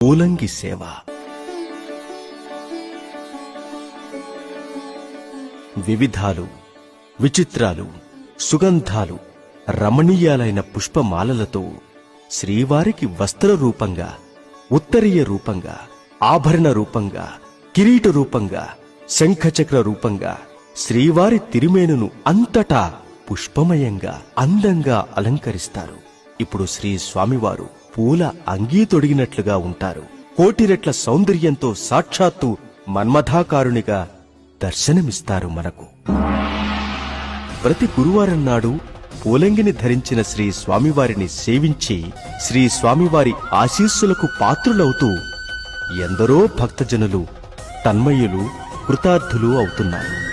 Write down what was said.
పూలంగి సేవ. వివిధాలు, విచిత్రాలు, సుగంధాలు, రమణీయాలైన పుష్పమాలలతో శ్రీవారికి వస్త్ర రూపంగా, ఉత్తరీయ రూపంగా, ఆభరణ రూపంగా, కిరీట రూపంగా, శంఖచక్ర రూపంగా శ్రీవారి తిరుమేనును అంతటా పుష్పమయంగా అందంగా అలంకరిస్తారు. ఇప్పుడు శ్రీ స్వామివారు పూల అంగీ తొడిగినట్లుగా ఉంటారు. కోటి రెట్ల సౌందర్యంతో సాక్షాత్తు మన్మథాకారునిగా దర్శనమిస్తారు మనకు. ప్రతి గురువారం నాడు పూలంగిని ధరించిన శ్రీ స్వామివారిని సేవించి శ్రీ స్వామివారి ఆశీస్సులకు పాత్రులవుతూ ఎందరో భక్తజనులు తన్మయులు, కృతార్థులు అవుతున్నారు.